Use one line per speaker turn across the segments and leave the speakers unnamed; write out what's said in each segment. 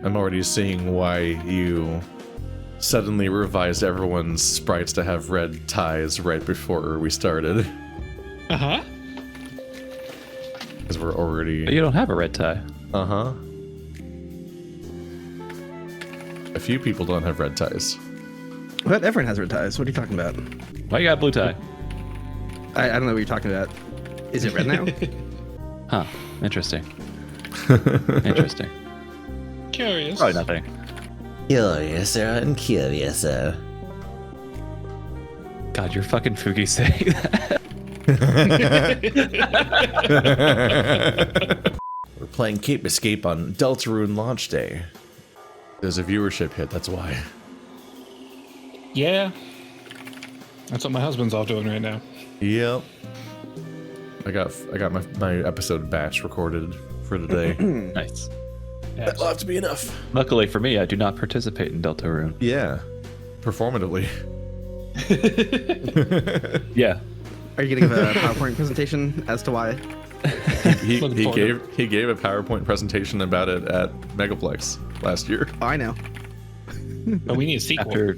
I'm already seeing why you suddenly revised everyone's sprites to have red ties right before we started.
Uh-huh.
Because we're already...
But you don't have a red tie.
Uh-huh. A few people don't have red ties.
What? Everyone has red ties. What are you talking about?
Why you got a blue tie?
I don't know what you're talking about. Is it red now?
Huh. Interesting. Interesting.
Curious.
Probably nothing.
Curiouser and curiouser.
God, you're fucking Fugi saying that.
We're playing Cape Escape on Deltarune launch day. There's a viewership hit, that's why.
Yeah. That's what my husband's all doing right now.
Yep. I got my episode batch recorded for today.
Nice.
Yeah,
That'll have to be enough.
Luckily for me, I do not participate in Deltarune.
Yeah. Performatively.
Yeah.
Are you going to give a PowerPoint presentation as to why?
He gave a PowerPoint presentation about it at Megaplex last year.
Oh, I know.
But we need a sequel.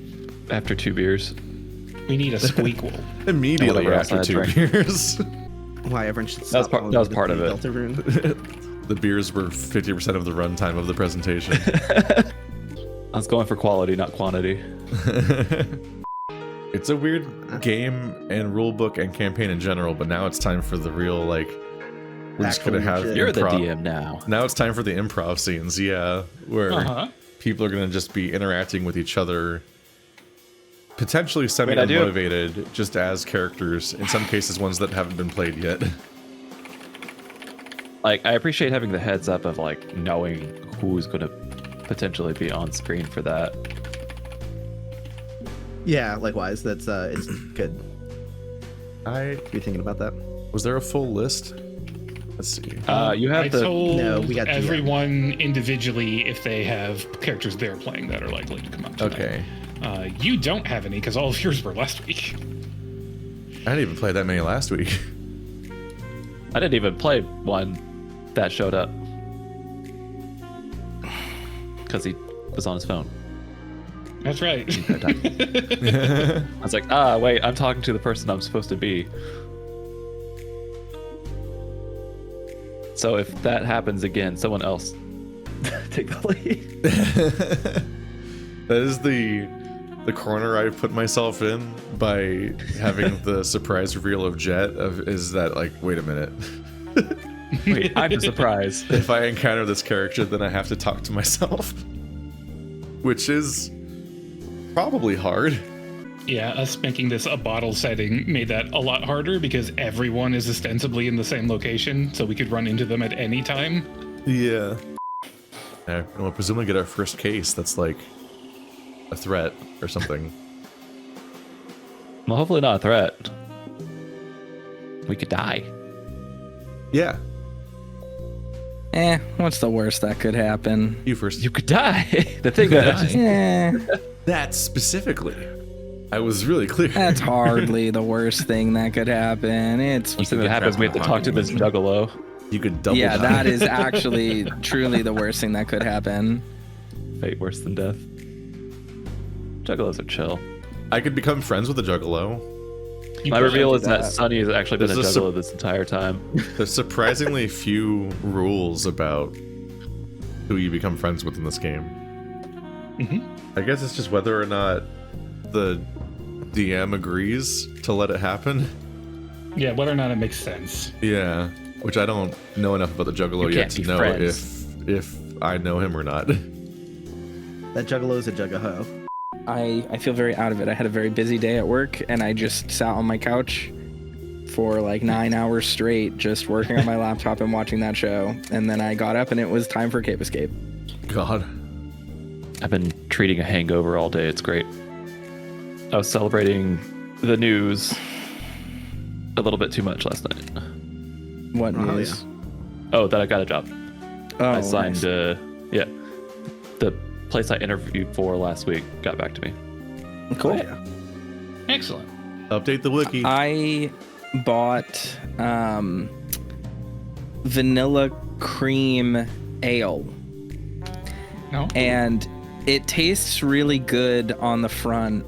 After 2 beers.
We need a squeakquel.
Immediately
Whatever
after
else I
2
had
beers.
Why everyone should
That was part of it.
Deltarune.
The beers were 50% of the runtime of the presentation.
I was going for quality, not quantity.
It's a weird game and rulebook and campaign in general, but now it's time for the real, like, we're just gonna have
Shit.
You're the
improv.
DM now.
Now it's time for the improv scenes, yeah, where
Uh-huh.
people are gonna just be interacting with each other, potentially semi-motivated, just as characters, in some cases ones that haven't been played yet.
Like, I appreciate having the heads up of, like, knowing who's going to potentially be on screen for that.
Yeah, likewise. That's it's good.
To
be thinking about that.
Was there a full list? Let's see.
You have
I
the...
told
No, we got DM.
everyone individually if they have characters they're playing that are likely to come up tonight.
Okay.
You don't have any because all of yours were last week.
I didn't even play that many last week.
I didn't even play one that showed up. Because he was on his phone.
That's right.
I was like, wait, I'm talking to the person I'm supposed to be. So if that happens again, someone else take the lead.
That is the corner I've put myself in by having the surprise reveal of Jet. Is that like, wait a minute.
Wait, I'm surprised.
If I encounter this character, then I have to talk to myself. Which is probably hard.
Yeah, us making this a bottle setting made that a lot harder because everyone is ostensibly in the same location, so we could run into them at any time.
Yeah. We'll presumably get our first case that's like a threat or something.
Well, hopefully not a threat. We could die.
Yeah.
What's the worst that could happen?
You first.
You could die. The thing that...
That specifically. I was really clear.
That's hardly the worst thing that could happen. It's
The thing that happens, we have to talk to this juggalo.
You could double
yeah,
die.
that is actually truly the worst thing that could happen.
Fate worse than death. Juggalos are chill.
I could become friends with a juggalo.
You
My
could
reveal
do
is that Sonny has actually been a
There's a
juggalo this entire time.
There's surprisingly few rules about who you become friends with in this game. I guess it's just whether or not the DM agrees to let it happen.
Yeah, whether or not it makes sense.
Yeah, which I don't know enough about the Juggalo
You
yet
can't
to
be
know
friends.
if I know him or not.
That juggalo's a juggaho.
I feel very out of it. I had a very busy day at work, and I just sat on my couch for like 9 hours straight, just working on my laptop and watching that show. And then I got up, and it was time for Cape Escape.
God.
I've been treating a hangover all day. It's great. I was celebrating the news a little bit too much last night.
What
Oh,
news?
Oh, that I got a job.
Oh,
I signed,
nice.
yeah. The place I interviewed for last week got back to me.
Cool.
Yeah.
Excellent.
Update the wiki.
I bought vanilla cream ale,
No.
and it tastes really good on the front,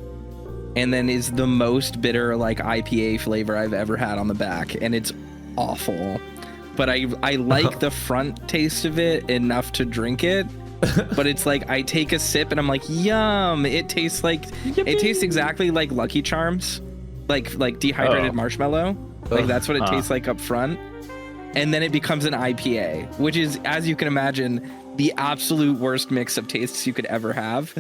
and then is the most bitter like IPA flavor I've ever had on the back, and it's awful. But I like the front taste of it enough to drink it. But it's like I take a sip and I'm like, yum! It tastes exactly like Lucky Charms, like dehydrated marshmallow. Like that's what it tastes like up front. And then it becomes an IPA, which is, as you can imagine, the absolute worst mix of tastes you could ever have.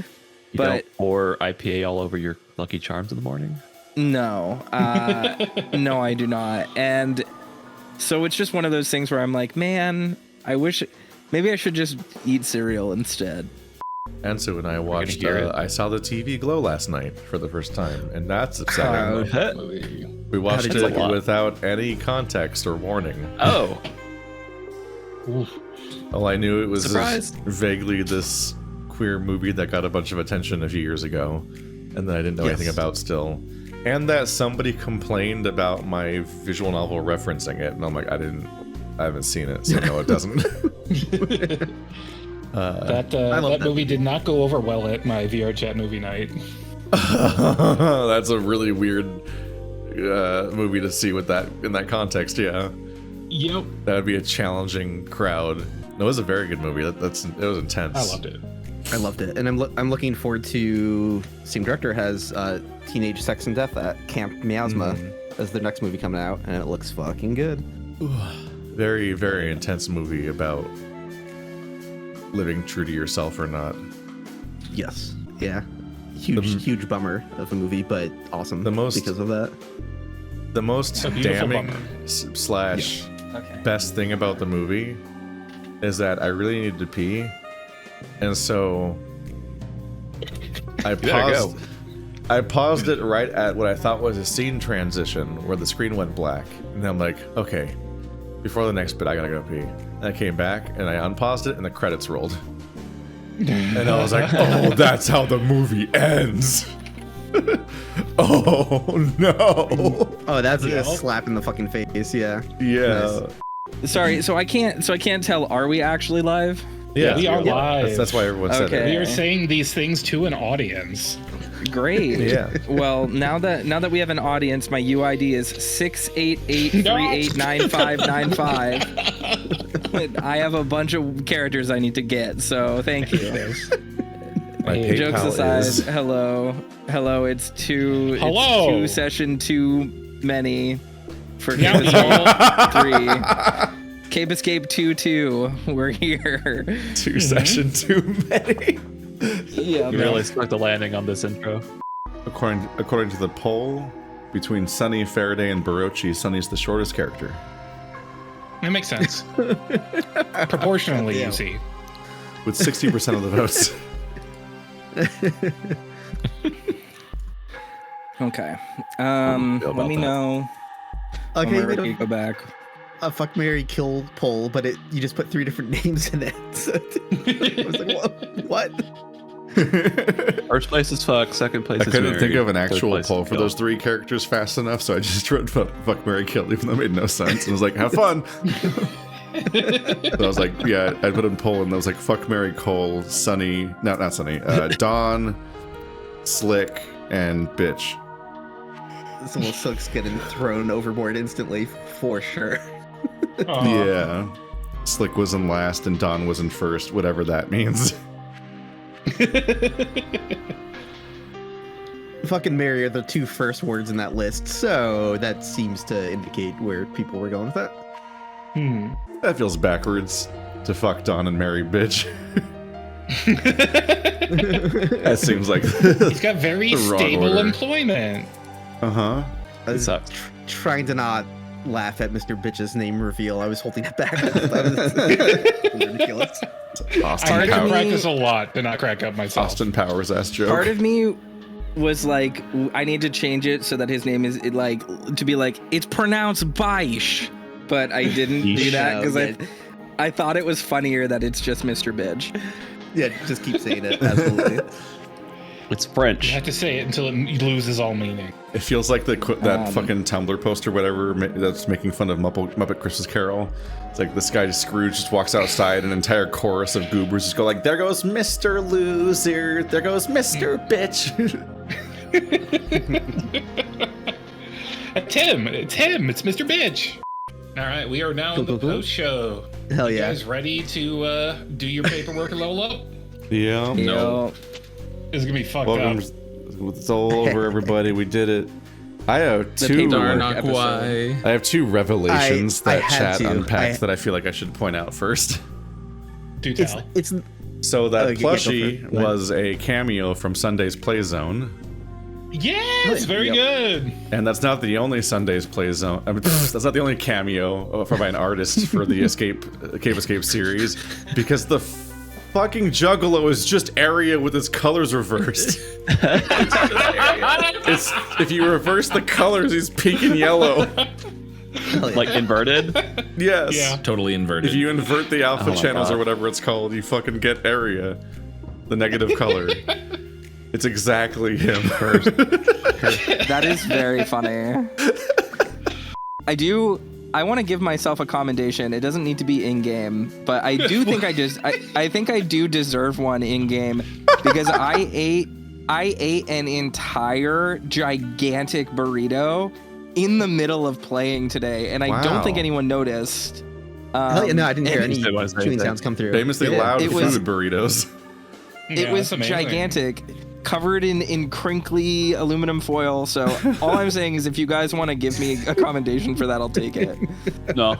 You don't pour IPA all over your Lucky Charms in the morning?
No, no, I do not. And so it's just one of those things where I'm like, man, I wish maybe I should just eat cereal instead.
Ansu and I watched
hear it.
I Saw the TV Glow last night for the first time, and that's exciting. We watched
did you
it
like it?
without any context or warning.
Oh,
All I knew it was
Surprise.
vaguely this queer movie that got a bunch of attention a few years ago, and that I didn't know anything about still. And that somebody complained about my visual novel referencing it, and I'm like, I haven't seen it, so no, it doesn't.
That movie did not go over well at my VR chat movie night.
That's a really weird movie to see with that in that context. Yeah,
Yep.
that would be a challenging crowd. No, it was a very good movie. It was intense.
I loved it.
I loved it, and I'm looking forward to. Same director has Teenage Sex and Death at Camp Miasma as their next movie coming out, and it looks fucking good.
Very, very intense movie about living true to yourself or not.
Yes, yeah, huge bummer of a movie, but awesome. Because of that.
The most
A beautiful
damning
bummer.
slash
Okay.
best thing about the movie is that I really needed to pee, and so I paused. I paused it right at what I thought was a scene transition where the screen went black, and I'm like, okay, before the next bit, I gotta go pee. And I came back and I unpaused it, and the credits rolled, and I was like, oh, that's how the movie ends. Oh no!
Oh, that's a slap in the fucking face. Yeah.
Yeah.
Sorry, so I can't tell. Are we actually live?
Yeah,
We are live.
That's why everyone said
Okay.
We
it.
are saying these things to an audience.
Great.
Yeah.
Well, now that we have an audience, my UID is 688389595. I have a bunch of characters I need to get, so thank you.
My
Hey,
Jokes
PayPal
aside,
is-
hello. It's two.
Hello.
It's two session too many for
Meow,
Cape
meow.
Escape 3. Cape Escape 2. We're here.
Two session too many.
Yeah.
you really stuck the landing on this intro.
According to the poll, between Sonny, Faraday, and Barochi, Sonny's the shortest character.
It makes sense. Proportionally, you see.
With 60% of the votes.
Okay.
feel about
Let me
that?
know.
Okay,
when we're
we
ready to
don't
go back.
a fuck, marry, kill poll, but you just put 3 different names in it. So I was like, what?
First place is fuck, second place
I
is
couldn't
marry,
think of an
third
actual
place
poll
is
for
kill.
those 3 characters fast enough, so I just wrote fuck, marry, kill, even though it made no sense. And I was like, have fun. So I was like, yeah, I put in poll, and I was like, fuck, marry, Cole, Sonny, not Sonny, Dawn, Slick, and Bitch.
This little Silk's getting thrown overboard instantly, for sure.
Yeah. Slick was in last, and Dawn was in first, whatever that means.
Fucking marry are the 2 first words in that list, so that seems to indicate where people were going with that.
That feels backwards to fuck Dawn and marry Bitch. That seems like
He's got very
the wrong
stable
order.
employment.
Uh-huh.
I was
sucks.
trying to not laugh at Mr. Bitch's name reveal. I was holding it back. That was ridiculous.
I
Austin
had to
Pardon me?
practice a lot to not crack up myself.
Austin Powers ass joke.
Part of me was like, I need to change it so that his name is to be like, it's pronounced Baish, but I didn't do that because I thought it was funnier that it's just Mr. Bitch.
Yeah, just keep saying it. Absolutely.
It's
You
French.
have to say it until it loses all meaning.
It feels like that fucking Tumblr poster, whatever, that's making fun of Muppet Christmas Carol. It's like this guy Scrooge just walks outside, an entire chorus of goobers just go like, "There goes Mr. Loser, there goes Mr. Bitch."
It's him, it's Mr. Bitch. All right, we are now in the post show.
Hell
You
yeah.
guys ready to do your paperwork and level up?
Yeah.
No.
This is gonna be fucked
Welcome.
up.
It's all over, everybody. We did it. I have two.
paperwork.
Darn Aeria.
I have two revelations
I
that
had
chat
to.
unpacked that I feel like I should point out first.
Do tell.
It's
So that
Okay, go for
plushie
it.
was a cameo from Sunday's Play Zone,
Yes, very
Yep.
good.
and that's not the only Sunday's Play Zone. I mean, that's not the only cameo by an artist for the Cave Escape series, because the fucking Juggalo is just Aeria with its colors reversed. It's if you reverse the colors, he's pink and yellow.
hell yeah.
Like inverted.
Yes.
Yeah.
Totally inverted.
If you invert the alpha
my
channels
God.
or whatever it's called, you fucking get Aeria, the negative color. It's exactly him.
That is very funny. I want to give myself a commendation. It doesn't need to be in game, but I do think I think I do deserve one in game because I ate an entire gigantic burrito in the middle of playing today, and I don't think
Wow.
anyone noticed.
Hell yeah, no, I didn't hear any
Didn't say
chewing
anything.
sounds come through.
Famously
Yeah.
loud
It
food
was-
burritos.
It
Yeah,
was
that's amazing.
gigantic, covered in crinkly aluminum foil. So all I'm saying is, if you guys want to give me a commendation for that, I'll take it.
No.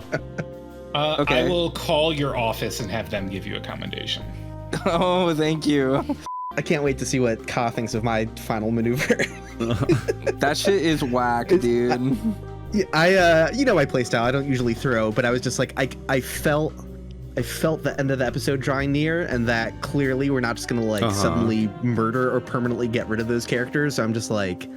Okay.
I will call your office and have them give you a commendation.
Oh, thank you.
I can't wait to see what Ka thinks of my final maneuver.
That shit is whack, dude.
Yeah, my playstyle. I don't usually throw, but I was just like, I felt the end of the episode drawing near, and that clearly we're not just gonna like suddenly murder or permanently get rid of those characters. So I'm just like,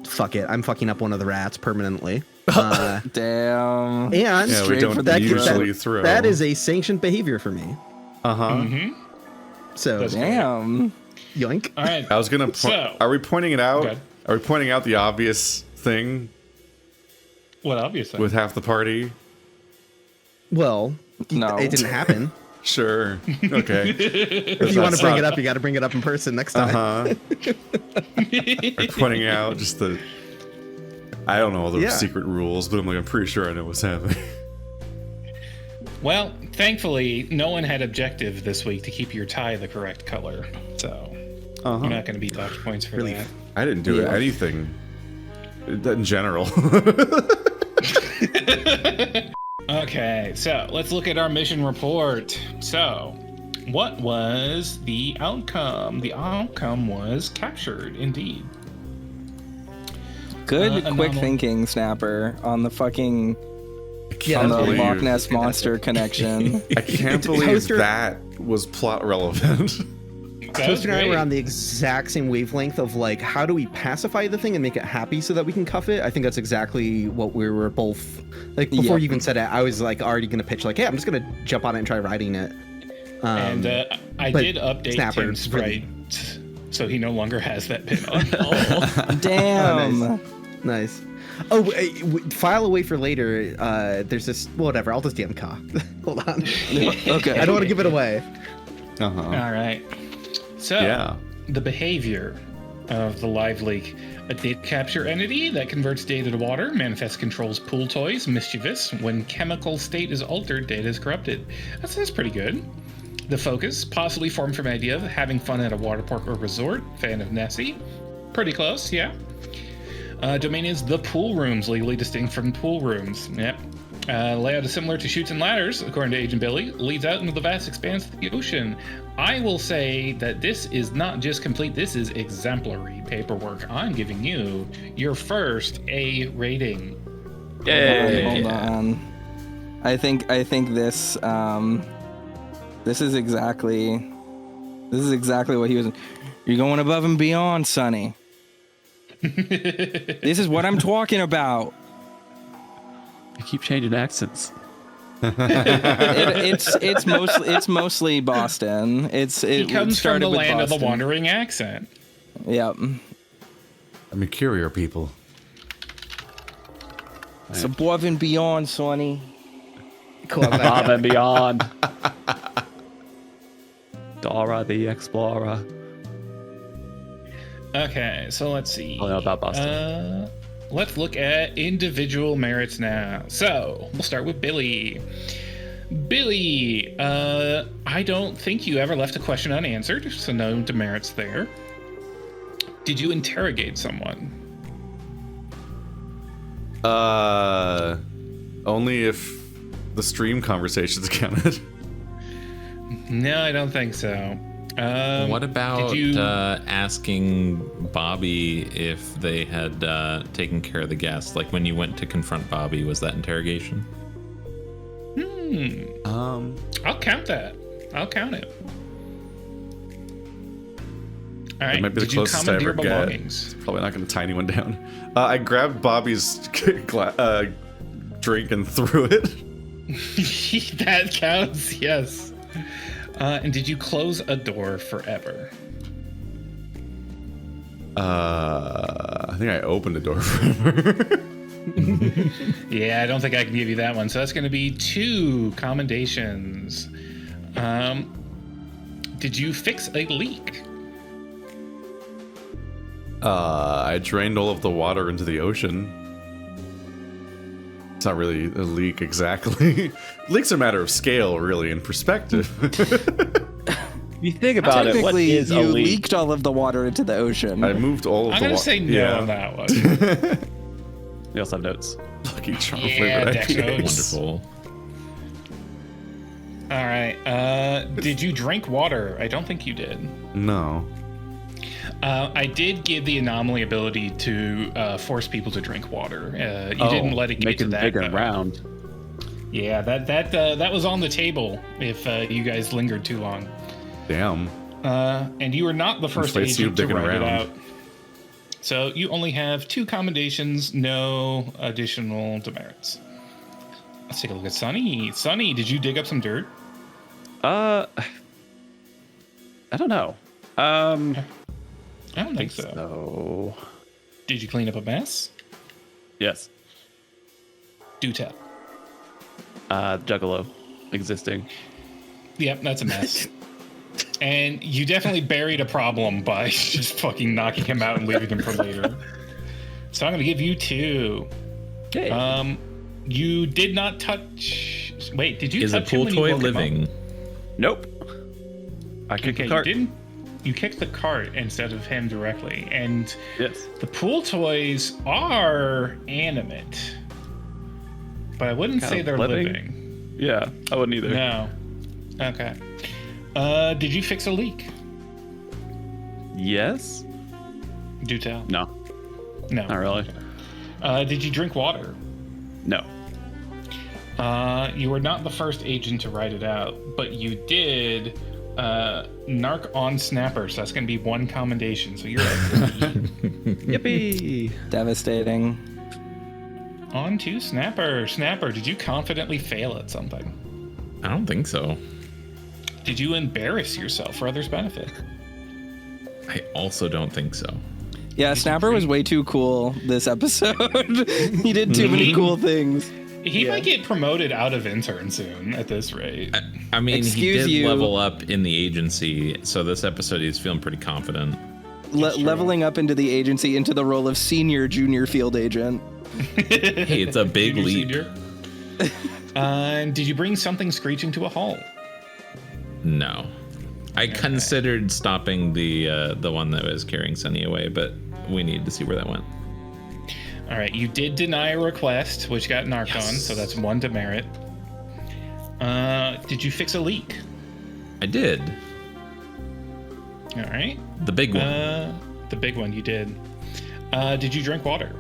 fuck it, I'm fucking up one of the rats permanently.
Damn.
And
Yeah, we
Straight
don't
for the
usually throw.
that is a sanctioned behavior for me.
Mm-hmm.
So
That's-
Damn.
yoink.
All right.
I was gonna.
So-
Are we pointing it out?
Okay.
Are we pointing out the obvious thing
What obviously?
with half the party?
Well,
No.
it didn't happen.
Sure. Okay.
If you want to bring it up, you got to bring it up in person next time.
Or pointing out just the. I don't know all the
Yeah.
secret rules, but I'm pretty sure I know what's happening.
Well, thankfully, no one had objective this week to keep your tie the correct color, so you're not going to be docked points for that.
I didn't do anything in general.
Okay, so let's look at our mission report. So, what was the outcome? The outcome was captured, indeed.
Good, quick
anomaly.
thinking, Snapper, on the fucking
can't
on the
believe-
Loch Ness monster connection.
I can't believe
Toaster-
that was plot relevant.
That was
Toaster and I
great.
were on the exact same wavelength of like, how do we pacify the thing and make it happy so that we can cuff it? I think that's exactly what we were both like. Before
Yep.
you even said it, I was like already gonna pitch like, hey, I'm just gonna jump on it and try riding it.
And I
but
did update
Snapper
Tim's sprite, so he no longer has that pin on.
Damn.
Nice. Oh, file away for later. There's this. Whatever. I'll just DM Ka. Hold on.
Okay.
I don't want to give it away.
Uh
All
huh.
right. So,
Yeah.
the behavior of the live leak. A data capture entity that converts data to water, manifest controls pool toys, mischievous. When chemical state is altered, data is corrupted. That sounds pretty good. The focus, possibly formed from idea of having fun at a water park or resort. Fan of Nessie. Pretty close, yeah. Domain is the pool rooms, legally distinct from pool rooms. Yep. Layout is similar to Chutes and Ladders, according to Agent Billy. Leads out into the vast expanse of the ocean. I will say that this is not just complete, this is exemplary paperwork. I'm giving you your first A rating.
Yay.
Hold on. I think this this is exactly what he was. You're going above and beyond, Sonny. This is what I'm talking about.
You keep changing accents.
It's mostly Boston.
He comes from
started
the
with
land of the
Boston.
wandering accent.
Yep.
I'm a courier, people.
It's above and beyond, Sonny.
Above and beyond. Dora the Explorer.
Okay, so let's see.
I know about Boston.
Let's look at individual merits now. So we'll start with Billy. Billy, I don't think you ever left a question unanswered, so no demerits there. Did you interrogate someone?
Only if the stream conversations counted.
No, I don't think so.
What about asking Bobby if they had taken care of the guests? Like when you went to confront Bobby, was that interrogation?
I'll count that. I'll count it. All right.
It might be the
Did you
closest I ever
commandeer
get.
belongings?
It's probably not going to tie anyone down. I grabbed Bobby's drink and threw it.
That counts, yes. And did you close a door forever?
I think I opened the door forever.
Yeah, I don't think I can give you that one. So that's going to be 2 commendations. Did you fix a leak?
I drained all of the water into the ocean. It's not really a leak exactly. Leak's a matter of scale, really, and perspective.
If you think about it, what
Technically,
is a
you
leak?
leaked all of the water into the ocean.
I moved all of
I'm
the
going
water.
to say no on that one.
We also have notes.
Lucky Charm
Yeah,
flavored
Dex
IPAs.
notes.
Wonderful.
All right. Did you drink water? I don't think you did.
No.
I did give the anomaly ability to force people to drink water. You didn't let it get
make
to
it
that.
bigger
though.
and round.
Yeah, that was on the table if you guys lingered too long.
Damn.
And you were not the first
Let's see you
agent to
digging
write it
around.
out. So you only have 2 commendations, no additional demerits. Let's take a look at Sonny. Sonny, did you dig up some dirt?
I don't know.
I don't think so.
So,
Did you clean up a mess?
yes.
Do tell.
Juggalo existing.
Yep, that's a mess. And you definitely buried a problem by just fucking knocking him out and leaving him for later. So I'm going to give you 2.
Hey.
You did not touch... Wait, did you
Is a
touch him
pool
when you
toy
woke him up?
living?
Nope. I kicked
Okay,
the cart.
you didn't. You kicked the cart instead of him directly, and
Yes.
the pool toys are animate, but I wouldn't
Kind
say
of
they're
living?
living.
Yeah, I wouldn't either.
No. Okay. Did you fix a leak?
Yes?
Do tell.
No,
No.
not really.
Did you drink water?
No.
You were not the first agent to write it out, but you did narc on Snapper, so that's going to be 1 commendation. So you're at 3.
Yippee!
Devastating.
On to Snapper. Snapper, did you confidently fail at something?
I don't think so.
Did you embarrass yourself for others' benefit?
I also don't think so.
Yeah, Snapper was way too cool this episode. He did too many cool things.
He might get promoted out of intern soon at this rate.
I mean,
Excuse
he did
you.
level up in the agency, so this episode he's feeling pretty confident.
Leveling up into the agency into the role of senior junior field agent.
Hey, it's a big
Junior,
leap.
senior. Did you bring something screeching to a halt?
No. I considered stopping the one that was carrying Sonny away, but we need to see where that went.
All right, you did deny a request, which got narked on, so that's 1 demerit. Did you fix a leak?
I did.
All right.
The big one.
The big one you did. Did you drink water?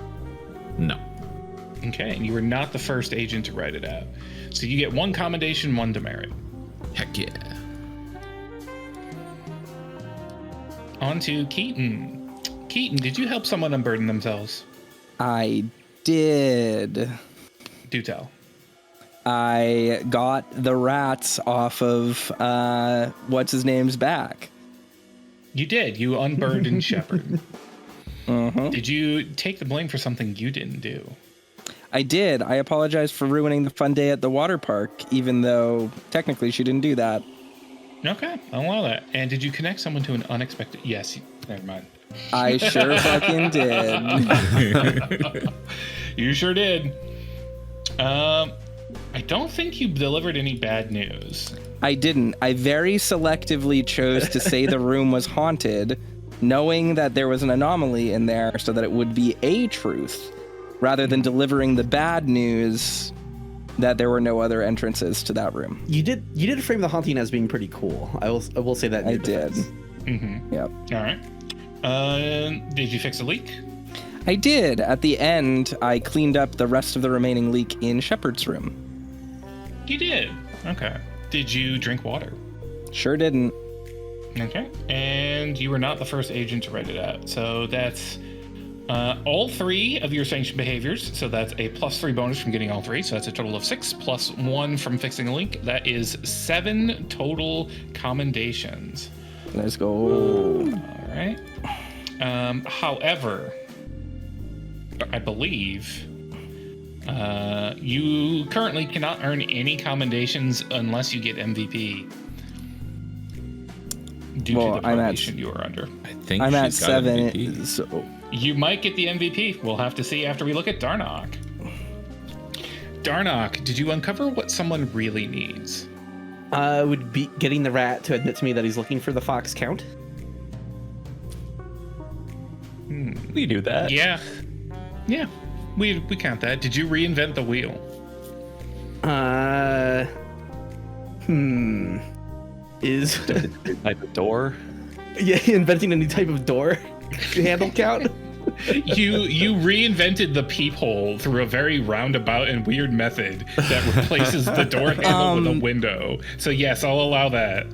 No.
Okay, and you were not the first agent to write it out. So you get 1 commendation, 1 demerit.
Heck yeah.
On to Keaton. Keaton, did you help someone unburden themselves?
I did.
Do tell.
I got the rats off of what's his name's back.
You did. You unburdened Shepard.
Uh-huh.
Did you take the blame for something you didn't do?
I did. I apologize for ruining the fun day at the water park, even though technically she didn't do that.
Okay, I'll allow that. And did you connect someone to an unexpected... Yes, never mind.
I sure fucking did.
You sure did. I don't think you delivered any bad news.
I didn't. I very selectively chose to say the room was haunted, knowing that there was an anomaly in there so that it would be a truth, rather than delivering the bad news that there were no other entrances to that room.
You did frame the haunting as being pretty cool. I will say that.
I did.
Mm-hmm.
Yep.
All right. Did you fix a leak?
I did. At the end, I cleaned up the rest of the remaining leak in Shepard's room.
You did. Okay. Did you drink water?
Sure didn't.
Okay. And you were not the first agent to write it out. So that's all 3 of your sanctioned behaviors. So that's a +3 bonus from getting all 3. So that's a total of 6 plus 1 from fixing a leak. That is 7 total commendations.
Let's go.
All right. However, I believe you currently cannot earn any commendations unless you get MVP. Due to the probation you are under.
I think
I'm at
she's got
7.
MVP.
So
You might get the MVP. We'll have to see after we look at Darnock. Darnock, did you uncover what someone really needs?
Would be getting the rat to admit to me that he's looking for the fox count.
We do that.
Yeah. Yeah. We count that. Did you reinvent the wheel?
Is
Like the door.
yeah, inventing a new type of door handle count?
You reinvented the peephole through a very roundabout and weird method that replaces the door handle with a window. So yes, I'll allow that.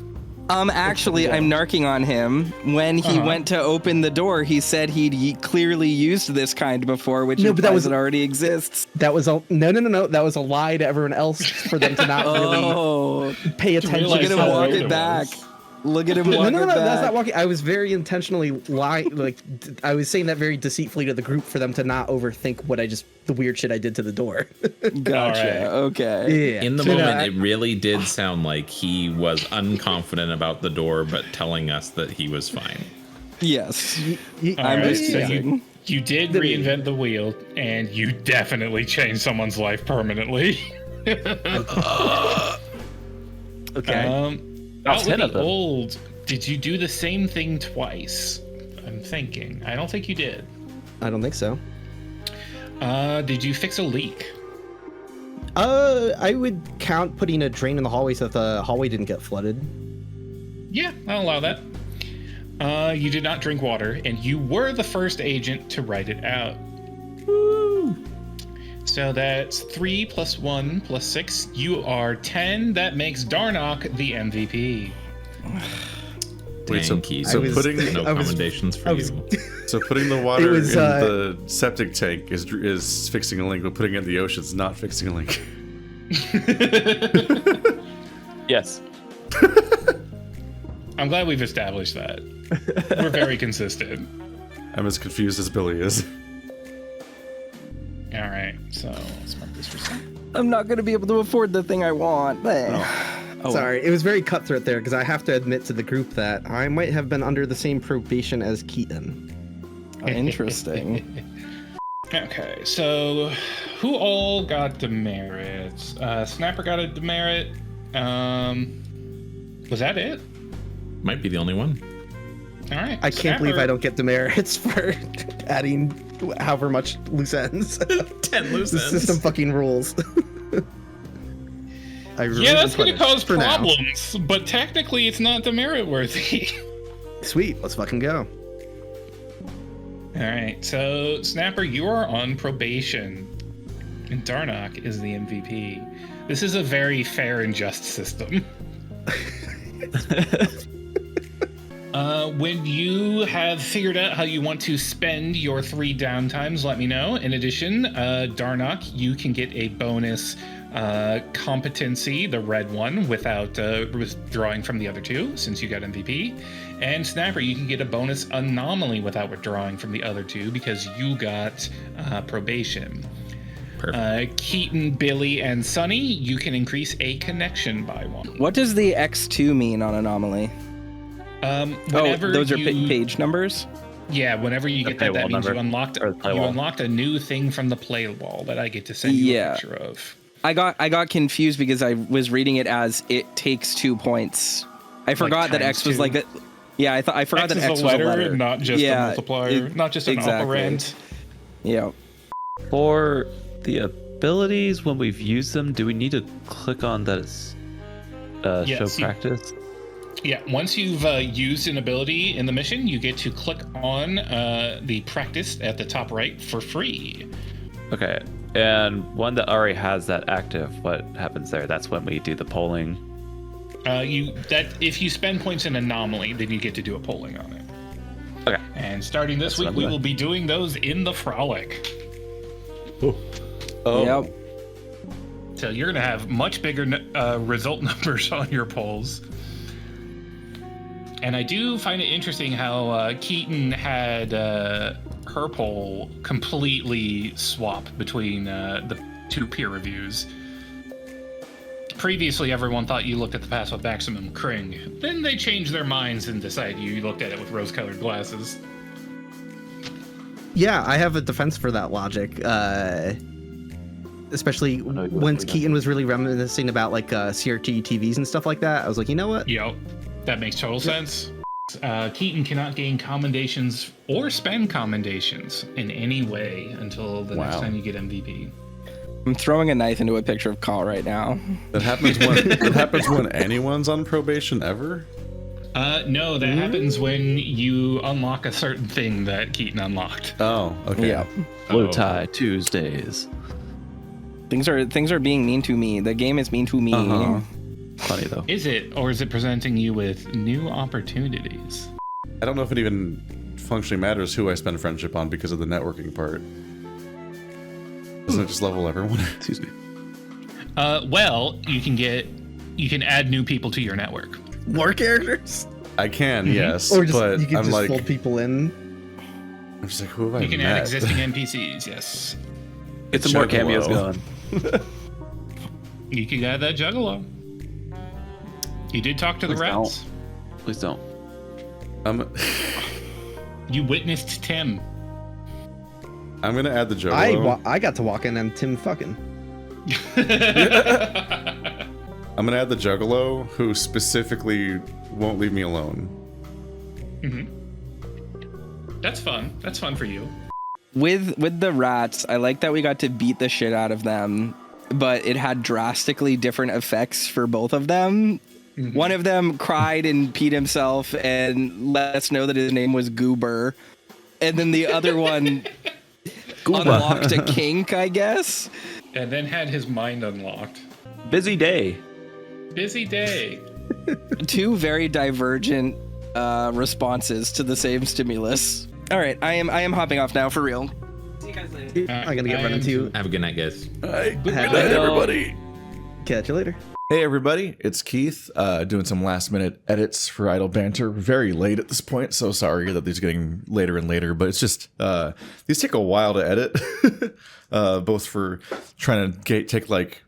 Actually, I'm narking on him. When he went to open the door, he said he'd clearly used this kind before, which implies it already exists.
That was a no. That was a lie to everyone else for them to not really pay attention.
Look at him
how
walk
weird
it
it
back.
was.
Look at him walk it
No,
back.
that's not walking. I was very intentionally I was saying that very deceitfully to the group for them to not overthink the weird shit I did to the door.
Gotcha.
All
Okay.
In the moment, it really did sound like he was unconfident about the door, but telling us that he was fine.
Yes.
All
I'm
right,
just
so
kidding.
you did reinvent the wheel, and you definitely changed someone's life permanently.
Okay.
Out with
10 of
the
them.
old, did you do the same thing twice? I'm thinking. I don't think you did.
I don't think so.
Did you fix a leak?
I would count putting a drain in the hallway so that the hallway didn't get flooded.
Yeah, I'll allow that. You did not drink water, and you were the first agent to write it out. Woo! So that's 3 plus 1 plus 6. You are 10. That makes Darnock the MVP.
Wait,
Dang,
putting
no commendations for you.
So putting the water
was,
in the septic tank is fixing a leak, but putting it in the ocean is not fixing a leak.
Yes.
I'm glad we've established that. We're very consistent.
I'm as confused as Billy is.
All right, so let's mark this for some.
I'm not going to be able to afford the thing I want.
Sorry, it was very cutthroat there because I have to admit to the group that I might have been under the same probation as Keaton.
Interesting.
Okay, so who all got demerits? Snapper got a demerit. Was that it?
Might be the only one.
All right.
I can't believe I don't get demerits for adding however much loose ends.
10 loose
The
ends.
system fucking rules.
Yeah, that's going to cause
for now.
problems, but technically it's not demerit worthy.
Sweet, let's fucking go.
All right, so Snapper, you are on probation, and Darnock is the MVP. This is a very fair and just system. When you have figured out how you want to spend your 3 downtimes, let me know. In addition, Darnock, you can get a bonus competency, the red one, without withdrawing from the other 2, since you got MVP. And Snapper, you can get a bonus anomaly without withdrawing from the other 2 because you got probation. Perfect. Keaton, Billy, and Sonny, you can increase a connection by 1.
What does the X2 mean on anomaly? Those are page numbers?
Yeah, whenever you get that means you unlocked a new thing from the play wall that I get to send you a picture of. I got
confused because I was reading it as it takes 2 points. I forgot that X was like that. Yeah, I forgot that X was a letter,
not just a multiplier, not just an operand.
Yeah.
For the abilities, when we've used them, do we need to click on that show practice?
Yeah, once you've used an ability in the mission, you get to click on the practice at the top right for free.
Okay, and one that already has that active, what happens there? That's when we do the polling.
If you spend points in anomaly, then you get to do a polling on it.
Okay.
And starting this week, we will be doing those in the Frolic.
Oh.
Yep.
So you're gonna have much bigger result numbers on your polls. And I do find it interesting how Keaton had her poll completely swap between the 2 peer reviews. Previously, everyone thought you looked at the past with maximum cring. Then they changed their minds and decided you looked at it with rose-colored glasses.
Yeah, I have a defense for that logic. Especially once Keaton was really reminiscing about like CRT TVs and stuff like that. I was like, you know what?
Yep. That makes total sense. Keaton cannot gain commendations or spend commendations in any way until the next time you get MVP.
I'm throwing a knife into a picture of Kyle right now.
That happens when anyone's on probation ever?
No, that happens when you unlock a certain thing that Keaton unlocked.
Oh, okay.
Yeah.
Blue tie Tuesdays.
Things are being mean to me. The game is mean to me.
Uh-huh. Funny though.
Is it, or is it presenting you with new opportunities?
I don't know if it even functionally matters who I spend friendship on because of the networking part. Doesn't it just level everyone?
Excuse me.
Well, you can add new people to your network.
More characters?
I can, yes.
Or just
but
you can
I'm
just
like,
fold people in.
I'm just like, who have I
You can
met?
add existing NPCs, yes.
Get some more cameos going.
You can add that Juggalo. You did talk to the rats.
Please don't.
You witnessed Tim.
I'm gonna add the Juggalo.
I got to walk in and Tim fucking.
I'm gonna add the Juggalo, who specifically won't leave me alone.
That's fun. That's fun for you.
With the rats, I like that we got to beat the shit out of them, but it had drastically different effects for both of them. One of them cried and peed himself and let us know that his name was Goober. And then the other one unlocked a kink, I guess.
And then had his mind unlocked.
Busy day.
Busy day.
2 very divergent responses to the same stimulus. All right, I am hopping off now for real. See you guys later.
I'm gonna get running too.
Have a good night, guys.
Good night, everybody.
Catch you later.
Hey everybody, it's Keith, doing some last minute edits for Idle Banter. Very late at this point, so sorry that these are getting later and later, but it's just, these take a while to edit, both for trying to take like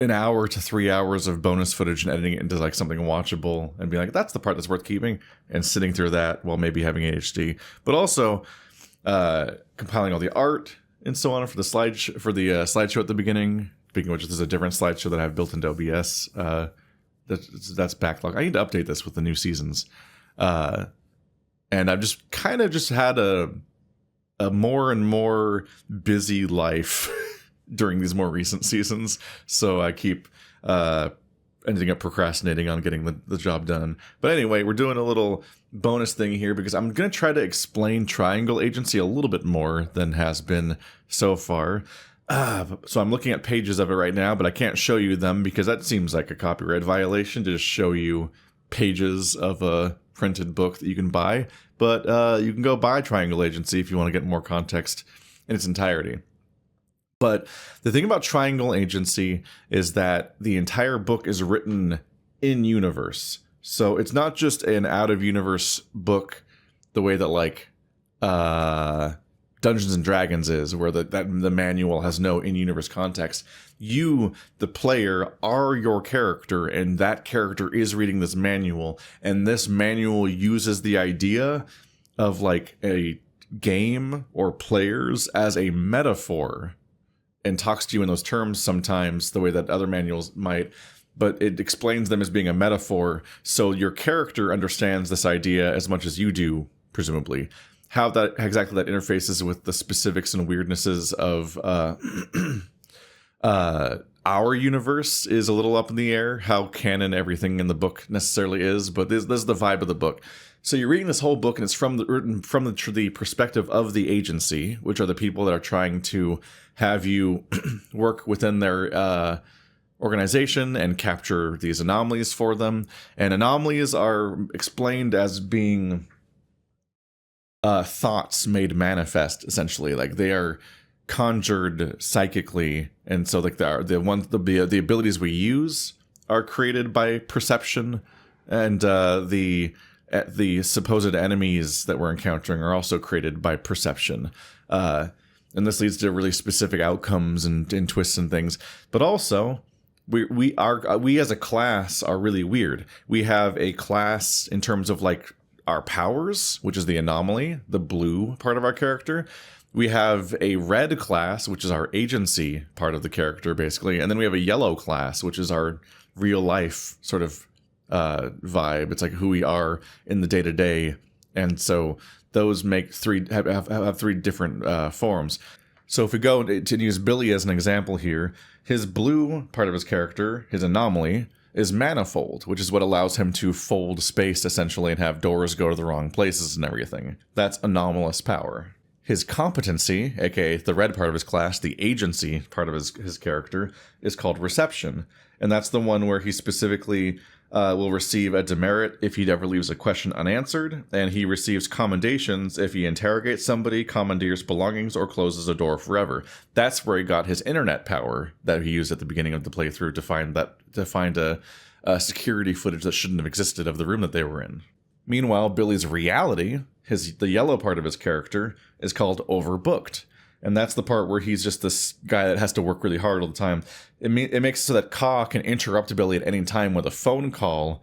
an hour to 3 hours of bonus footage and editing it into like something watchable and be like, that's the part that's worth keeping, and sitting through that while maybe having ADHD, but also compiling all the art and so on for the slideshow at the beginning. Speaking of which, there's a different slideshow that I have built into OBS. That's backlog. I need to update this with the new seasons. And I've just kind of just had a more and more busy life during these more recent seasons. So I keep ending up procrastinating on getting the job done. But anyway, we're doing a little bonus thing here because I'm going to try to explain Triangle Agency a little bit more than has been so far. So I'm looking at pages of it right now, but I can't show you them because that seems like a copyright violation to just show you pages of a printed book that you can buy, but you can go buy Triangle Agency if you want to get more context in its entirety. But the thing about Triangle Agency is that the entire book is written in universe. So it's not just an out-of-universe book the way that, like, Dungeons and Dragons is, where the manual has no in-universe context. You, the player, are your character, and that character is reading this manual, and this manual uses the idea of, like, a game or players as a metaphor and talks to you in those terms sometimes the way that other manuals might, but it explains them as being a metaphor, so your character understands this idea as much as you do, presumably. How exactly that interfaces with the specifics and weirdnesses of our universe is a little up in the air. How canon everything in the book necessarily is, but this is the vibe of the book. So you're reading this whole book, and it's written from the perspective of the agency, which are the people that are trying to have you work within their organization and capture these anomalies for them. And anomalies are explained as being thoughts made manifest, essentially. Like, they are conjured psychically, and so like the abilities we use are created by perception, and the supposed enemies that we're encountering are also created by perception. And this leads to really specific outcomes and twists and things. But also, we as a class are really weird. We have a class in terms of, like, our powers, which is the anomaly, the blue part of our character. We have a red class, which is our agency part of the character, basically. And then we have a yellow class, which is our real life sort of vibe. It's like who we are in the day-to-day. And so those make have three different forms. So if we go to use Billy as an example here, his blue part of his character, his anomaly, is manifold, which is what allows him to fold space, essentially, and have doors go to the wrong places and everything. That's anomalous power. His competency, aka the red part of his class, the agency part of his character, is called reception. And that's the one where he specifically will receive a demerit if he ever leaves a question unanswered, and he receives commendations if he interrogates somebody, commandeers belongings, or closes a door forever. That's where he got his internet power that he used at the beginning of the playthrough to find a security footage that shouldn't have existed of the room that they were in. Meanwhile, Billy's reality, the yellow part of his character, is called overbooked. And that's the part where he's just this guy that has to work really hard all the time. It makes it so that Ka can interrupt Billy at any time with a phone call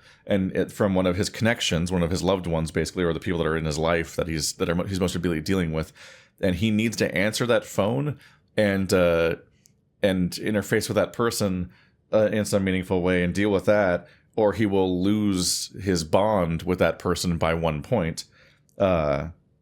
from one of his connections, one of his loved ones, basically, or the people that are in his life that he's mostly dealing with. And he needs to answer that phone and interface with that person in some meaningful way and deal with that, or he will lose his bond with that person by 1 point.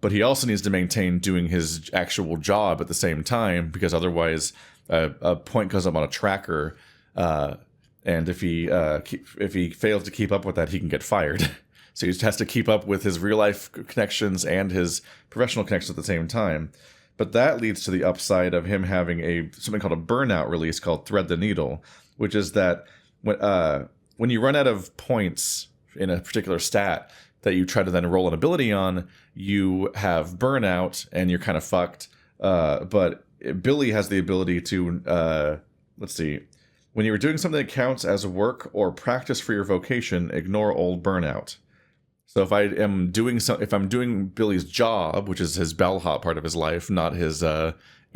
But he also needs to maintain doing his actual job at the same time, because otherwise a point goes up on a tracker, and if he fails to keep up with that, he can get fired. So he has to keep up with his real life connections and his professional connections at the same time. But that leads to the upside of him having something called a burnout release called Thread the Needle, which is that when you run out of points in a particular stat that you try to then roll an ability on, you have burnout and you're kind of fucked. But Billy has the ability to, let's see, when you were doing something that counts as work or practice for your vocation, ignore old burnout. So if I'm doing Billy's job, which is his bellhop part of his life, not his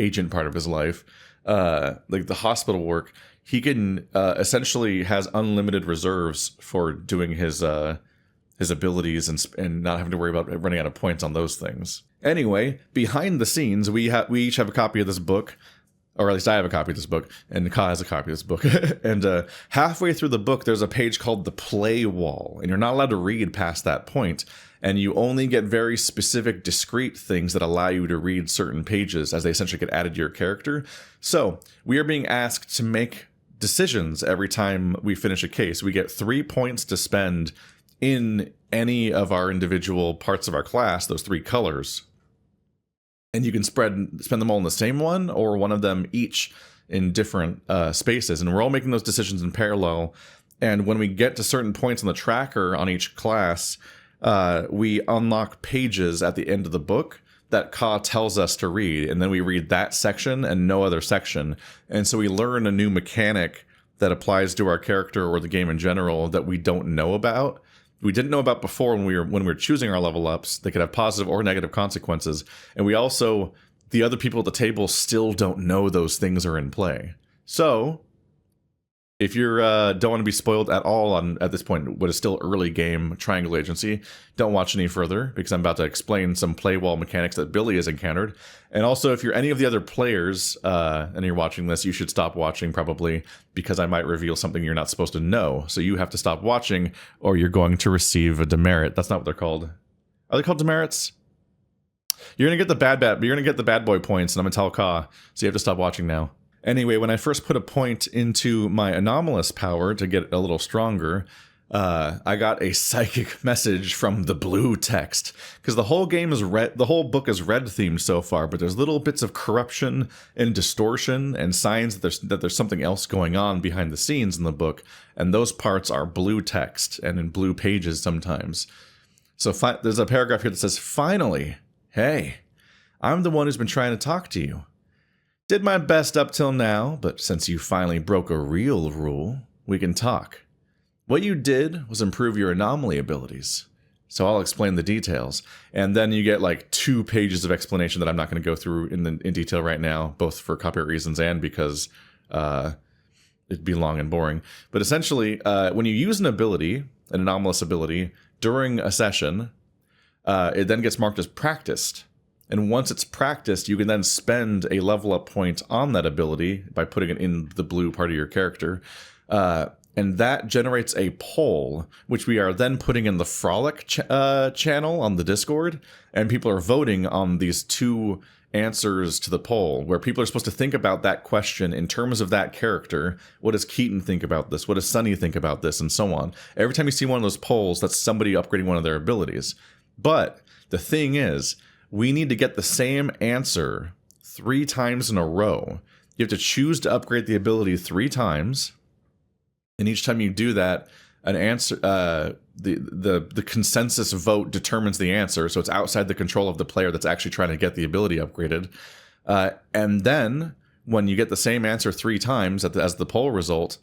agent part of his life, like the hospital work, he can essentially has unlimited reserves for doing his abilities and not having to worry about running out of points on those things. Anyway, behind the scenes, we each have a copy of this book, or at least I have a copy of this book, and Ka has a copy of this book. And halfway through the book, there's a page called the play wall, and you're not allowed to read past that point. And you only get very specific, discrete things that allow you to read certain pages as they essentially get added to your character. So we are being asked to make decisions every time we finish a case. We get 3 points to spend in any of our individual parts of our class, those 3 colors. And you can spend them all in the same one, or one of them each in different spaces. And we're all making those decisions in parallel. And when we get to certain points on the tracker on each class, we unlock pages at the end of the book that Ka tells us to read, and then we read that section and no other section. And so we learn a new mechanic that applies to our character or the game in general that we don't know about. We didn't know about before when we were choosing our level ups. They could have positive or negative consequences. And we also, the other people at the table still don't know those things are in play. So if you don't want to be spoiled at all at this point, what is still early game Triangle Agency, don't watch any further, because I'm about to explain some play wall mechanics that Billy has encountered. And also, if you're any of the other players and you're watching this, you should stop watching probably, because I might reveal something you're not supposed to know. So you have to stop watching, or you're going to receive a demerit. That's not what they're called. Are they called demerits? You're gonna get the bad boy points, and I'm gonna tell Ka, so you have to stop watching now. Anyway, when I first put a point into my anomalous power to get a little stronger, I got a psychic message from the blue text, because the whole game is red. The whole book is red themed so far, but there's little bits of corruption and distortion and signs that there's something else going on behind the scenes in the book, and those parts are blue text and in blue pages sometimes. So there's a paragraph here that says, "Finally, hey, I'm the one who's been trying to talk to you. Did my best up till now, but since you finally broke a real rule, we can talk. What you did was improve your anomaly abilities. So I'll explain the details." And then you get like 2 pages of explanation that I'm not going to go through in detail right now, both for copyright reasons and because it'd be long and boring. But essentially, when you use an ability, an anomalous ability, during a session, it then gets marked as practiced. And once it's practiced, you can then spend a level up point on that ability by putting it in the blue part of your character. And that generates a poll, which we are then putting in the Frolic channel on the Discord. And people are voting on these 2 answers to the poll, where people are supposed to think about that question in terms of that character. What does Keaton think about this? What does Sonny think about this? And so on. Every time you see one of those polls, that's somebody upgrading one of their abilities. But the thing is, we need to get the same answer 3 times in a row. You have to choose to upgrade the ability 3 times, and each time you do that, an answer, the consensus vote determines the answer. So it's outside the control of the player that's actually trying to get the ability upgraded. And then when you get the same answer 3 times as the poll result,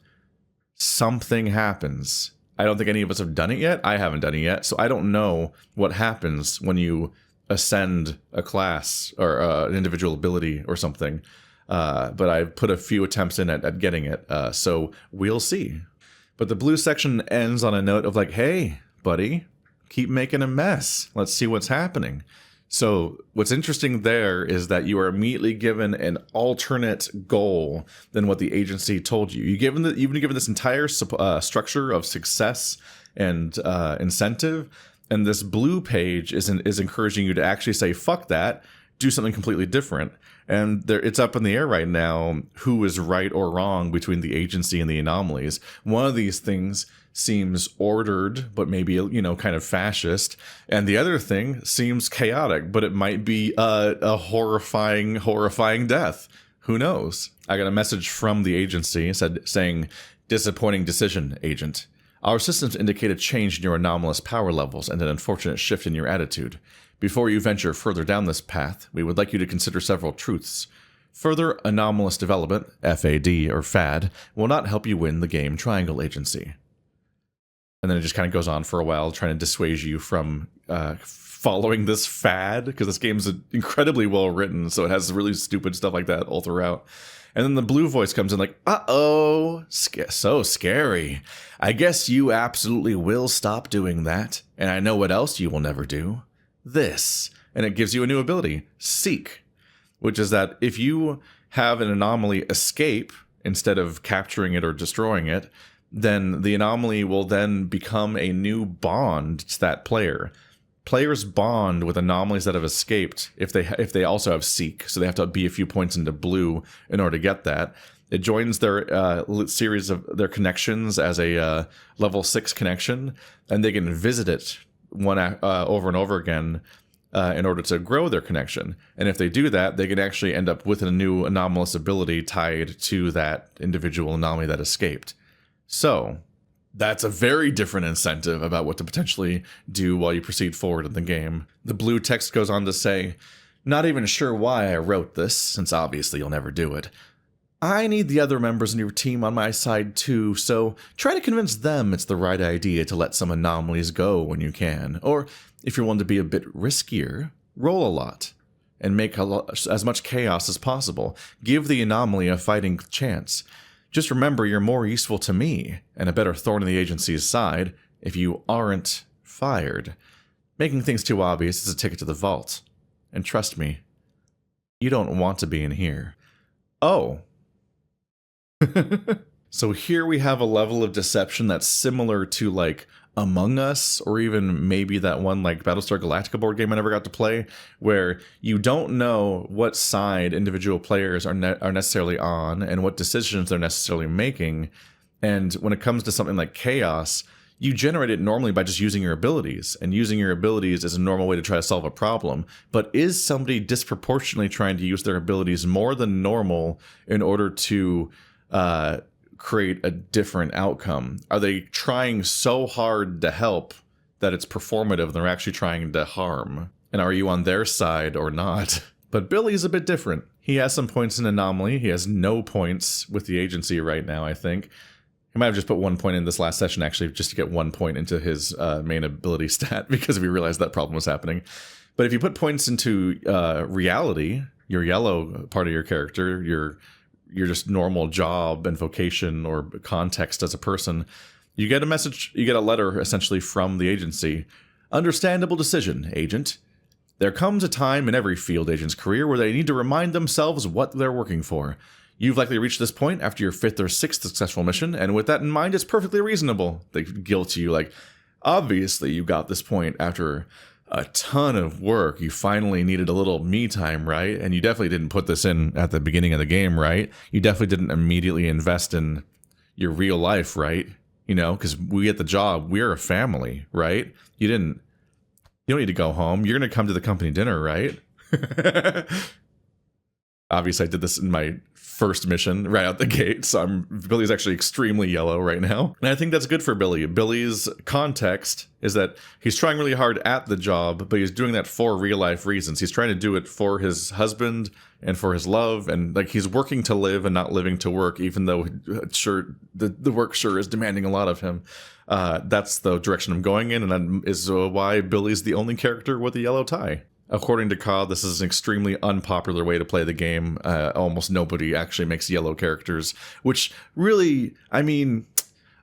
something happens. I don't think any of us have done it yet. I haven't done it yet, so I don't know what happens when you ascend a class or an individual ability or something, but I've put a few attempts in at getting it, so we'll see. But the blue section ends on a note of like, "Hey, buddy, keep making a mess. Let's see what's happening." So what's interesting there is that you are immediately given an alternate goal than what the agency told you. You've been given this entire structure of success and incentive. And this blue page is encouraging you to actually say, fuck that, do something completely different. And it's up in the air right now who is right or wrong between the agency and the anomalies. One of these things seems ordered, but maybe, kind of fascist. And the other thing seems chaotic, but it might be a horrifying death. Who knows? I got a message from the agency saying, "Disappointing decision, Agent. Our systems indicate a change in your anomalous power levels and an unfortunate shift in your attitude. Before you venture further down this path, we would like you to consider several truths. Further anomalous development, FAD or FAD, will not help you win the game Triangle Agency." And then it just kind of goes on for a while, trying to dissuade you from following this fad, because this game's incredibly well written, so it has really stupid stuff like that all throughout. And then the blue voice comes in like, "Uh-oh, so scary. I guess you absolutely will stop doing that. And I know what else you will never do. This." And it gives you a new ability, Seek, which is that if you have an anomaly escape instead of capturing it or destroying it, then the anomaly will then become a new bond to that player. Players bond with anomalies that have escaped if they also have Seek, so they have to be a few points into blue in order to get that. It joins their series of their connections as a level 6 connection, and they can visit it over and over again in order to grow their connection. And if they do that, they can actually end up with a new anomalous ability tied to that individual anomaly that escaped. So That's a very different incentive about what to potentially do while you proceed forward in the game. The blue text goes on to say, not even sure why I wrote this, since obviously you'll never do it. I need the other members in your team on my side too, so try to convince them it's the right idea to let some anomalies go when you can. Or, if you're willing to be a bit riskier, roll a lot and make as much chaos as possible. Give the anomaly a fighting chance. Just remember you're more useful to me and a better thorn in the agency's side if you aren't fired. Making things too obvious is a ticket to the vault. And trust me, you don't want to be in here. Oh. So here we have a level of deception that's similar to like Among Us, or even maybe that one like Battlestar Galactica board game I never got to play, where you don't know what side individual players are necessarily on and what decisions they're necessarily making. And when it comes to something like chaos, you generate it normally by just using your abilities, and using your abilities is a normal way to try to solve a problem. But is somebody disproportionately trying to use their abilities more than normal in order to create a different outcome? Are they trying so hard to help that it's performative and they're actually trying to harm? And are you on their side or not? But Billy's a bit different. He has some points in Anomaly. He has no points with the agency right now, I think. He might have just put 1 point in this last session, actually, just to get 1 point into his main ability stat, because we realized that problem was happening. But if you put points into reality, your yellow part of your character, your just normal job and vocation or context as a person, you get a message, you get a letter essentially from the agency. Understandable decision, Agent. There comes a time in every field agent's career where they need to remind themselves what they're working for. You've likely reached this point after your 5th or 6th successful mission, and with that in mind, it's perfectly reasonable. They guilt you, like, obviously you got this point after a ton of work. You finally needed a little me time, right? And you definitely didn't put this in at the beginning of the game, right? You definitely didn't immediately invest in your real life, right? You know, because we get the job, we're a family, right? You don't need to go home. You're going to come to the company dinner, right? Obviously, I did this in my first mission right out the gate, so Billy's actually extremely yellow right now. And I think that's good for Billy. Billy's context is that he's trying really hard at the job, but he's doing that for real life reasons. He's trying to do it for his husband and for his love, and like he's working to live and not living to work, even though sure the work sure is demanding a lot of him. That's the direction I'm going in, and that is why Billy's the only character with a yellow tie. According to Kyle, this is an extremely unpopular way to play the game. Almost nobody actually makes yellow characters, which really, I mean,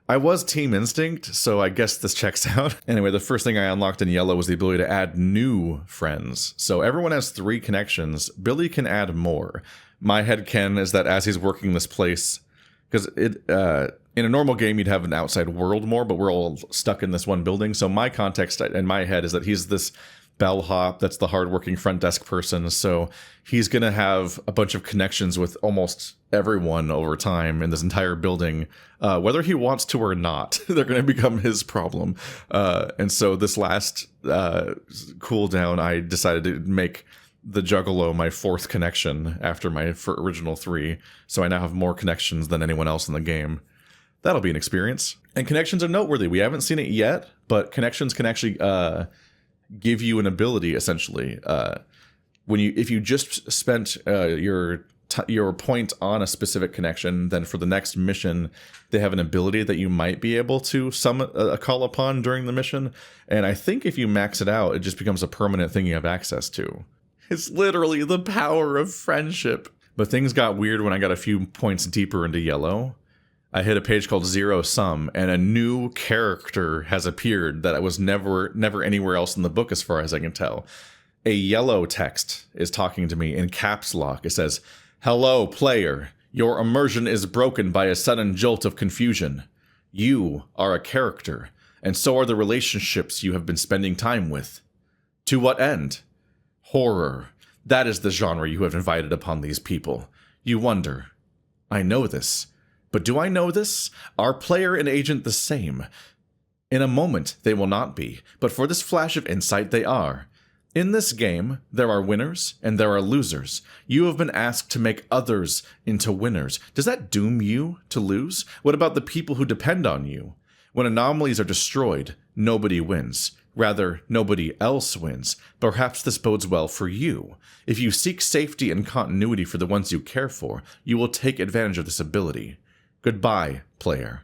I was Team Instinct, so I guess this checks out. Anyway, the first thing I unlocked in yellow was the ability to add new friends. So everyone has 3 connections. Billy can add more. My headcanon is that as he's working this place, because in a normal game, you'd have an outside world more, but we're all stuck in this one building. So my context in my head is that he's this bellhop that's the hardworking front desk person, so he's gonna have a bunch of connections with almost everyone over time in this entire building, whether he wants to or not. They're gonna become his problem, and so this last cooldown, I decided to make the Juggalo my 4th connection after my original 3, so I now have more connections than anyone else in the game. That'll be an experience, and connections are noteworthy. We haven't seen it yet, but connections can actually give you an ability essentially. If you just spent your point on a specific connection, then for the next mission they have an ability that you might be able to call upon during the mission, and I think if you max it out, it just becomes a permanent thing you have access to. It's literally the power of friendship. But things got weird when I got a few points deeper into yellow. I hit a page called Zero Sum, and a new character has appeared that was never anywhere else in the book as far as I can tell. A yellow text is talking to me in caps lock. It says, "Hello, player. Your immersion is broken by a sudden jolt of confusion. You are a character, and so are the relationships you have been spending time with. To what end? Horror. That is the genre you have invited upon these people. You wonder, I know this. But do I know this? Are player and agent the same? In a moment, they will not be, but for this flash of insight, they are. In this game, there are winners and there are losers. You have been asked to make others into winners. Does that doom you to lose? What about the people who depend on you? When anomalies are destroyed, nobody wins. Rather, nobody else wins. Perhaps this bodes well for you. If you seek safety and continuity for the ones you care for, you will take advantage of this ability. Goodbye, player.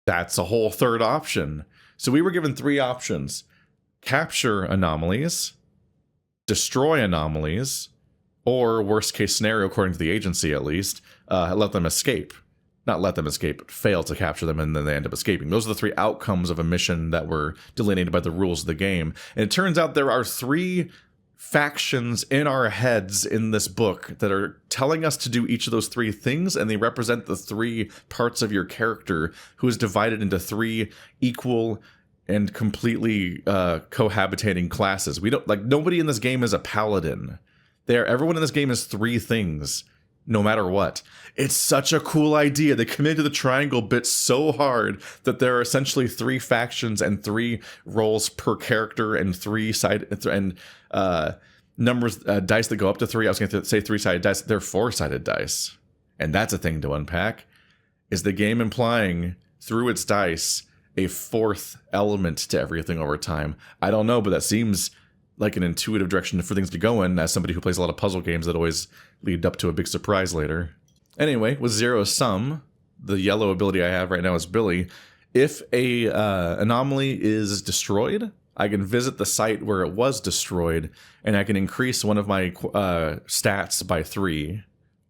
That's a whole third option. So we were given 3 options. Capture anomalies, destroy anomalies, or worst case scenario, according to the agency at least, let them escape. Not let them escape, but fail to capture them, and then they end up escaping. Those are the 3 outcomes of a mission that were delineated by the rules of the game. And it turns out there are 3 factions in our heads in this book that are telling us to do each of those 3 things, and they represent the 3 parts of your character who is divided into 3 equal and completely cohabitating classes. We don't, like, nobody in this game is a paladin. Everyone in this game is 3 things, no matter what. It's such a cool idea. They committed to the triangle bit so hard that there are essentially 3 factions and 3 roles per character and 3 side and numbers dice that go up to 3. I was going to say 3-sided dice. They're 4-sided dice, and that's a thing to unpack. Is the game implying through its dice a 4th element to everything over time? I don't know, but that seems like an intuitive direction for things to go in, as somebody who plays a lot of puzzle games that always lead up to a big surprise later. Anyway, with Zero Sum, the yellow ability I have right now is Billy. If a anomaly is destroyed, I can visit the site where it was destroyed, and I can increase one of my stats by 3,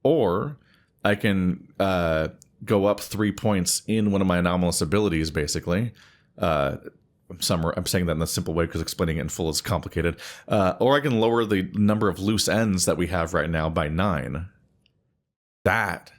or I can go up 3 points in one of my anomalous abilities, basically. I'm saying that in a simple way because explaining it in full is complicated. Or I can lower the number of loose ends that we have right now by 9. That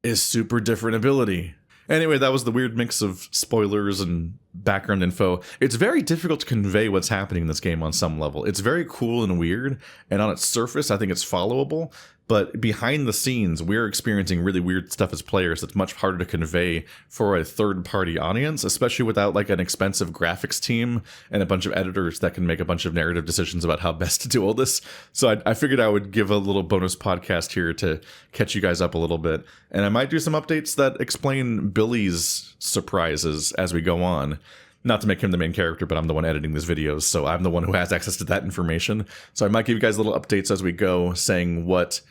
is super different ability. Anyway, that was the weird mix of spoilers and background info. It's very difficult to convey what's happening in this game on some level. It's very cool and weird, and on its surface, I think it's followable. But behind the scenes, we're experiencing really weird stuff as players that's much harder to convey for a third-party audience, especially without like an expensive graphics team and a bunch of editors that can make a bunch of narrative decisions about how best to do all this. So I figured I would give a little bonus podcast here to catch you guys up a little bit. And I might do some updates that explain Billy's surprises as we go on. Not to make him the main character, but I'm the one editing these videos, so I'm the one who has access to that information. So I might give you guys little updates as we go, saying what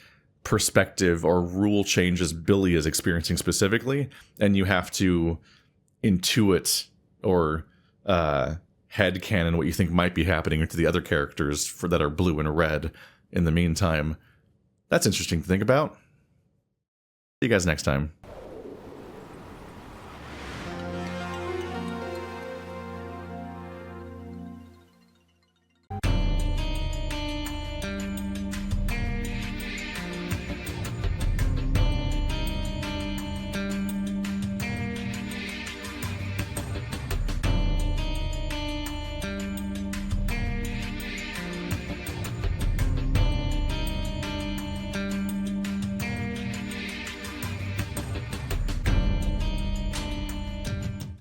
perspective or rule changes Billy is experiencing specifically, and you have to intuit or headcanon what you think might be happening to the other characters that are blue and red in the meantime. That's interesting to think about. See you guys next time.